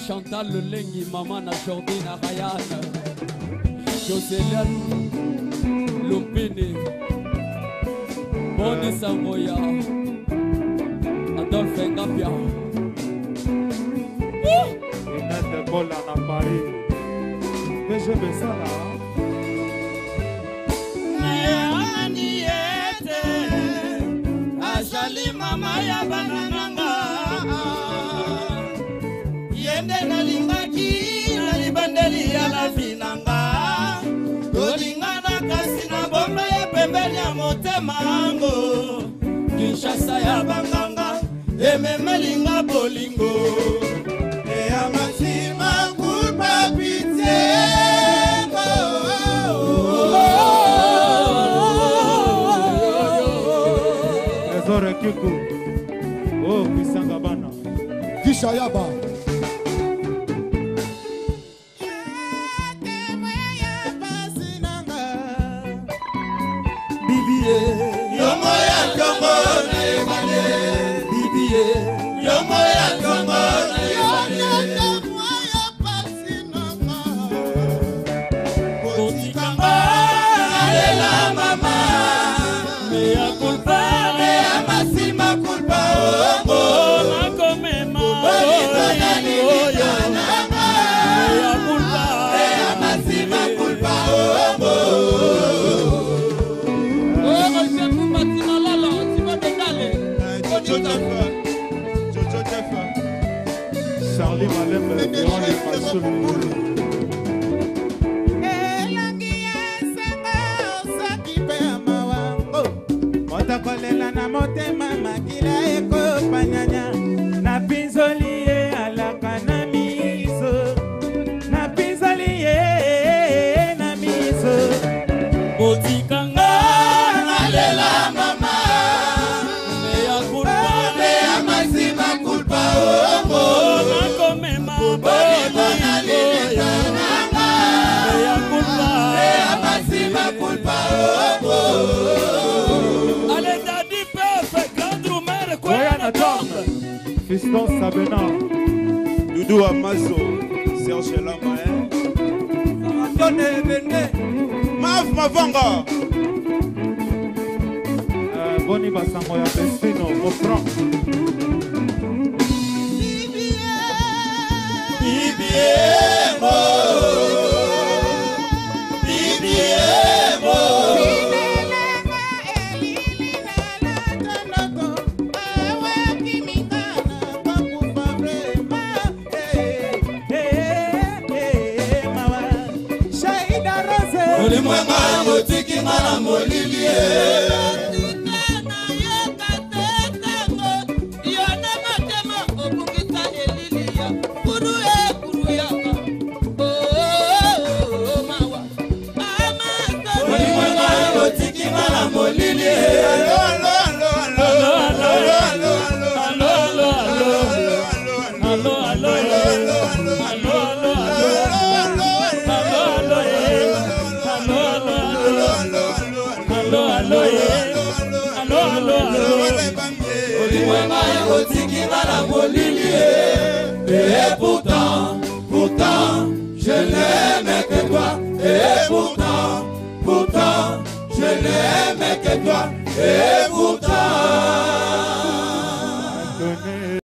Chantal Lengi, maman na Jordi na Ryan, Joseliane Lumpini, Boni Samoya, Adolphe Ngapia. Inette Bola na Paris. Que je veux ça là. Ajali mama ya banananga. Yende nalingaki na libandeli ya la vinanga. Dolingana kasi na bomba ya pembeni ya motema ango. Kinshasa ya banganga ememelinga bolingo. Eya masima kulpa pitié. Trésor Kiku. Oh, Kisanga Bana. Kishayaba. Bibie, yomo ya Congo na ebale. Bibie, yomo ya Congo na ebale. Kotikanga, alela mama. Mea culpa, mea masima culpa. Ongo, nakomema. Bolingo ya nanga. Mea culpa, mea masima culpa. Ongo. Charlie Malem, Léon et Passoul. Motokolela na motema makila eko panyanya. Na pinzoli ye alaka na miso. Na pinzoli ye na miso. Kotikanga nalela mama. Mea culpa, mea masima culpa. Ongo, nakomema. Bolingo ya nanga. Mea culpa, mea masima culpa. Ongo. Allez, daddy perfect, grande rumeur, quoi Voyana Tom, Fiston Sabena. Doudou Amazo, Serge Lama, Donne Bende. Mav Mavanga. Boni Basango ya Bestino, Mofran. Bibiemo. Bibiemo. Olimwenga motiki ngana molilie. Et pourtant, je n'aime que toi. Et pourtant, je n'aime que toi. Et pourtant.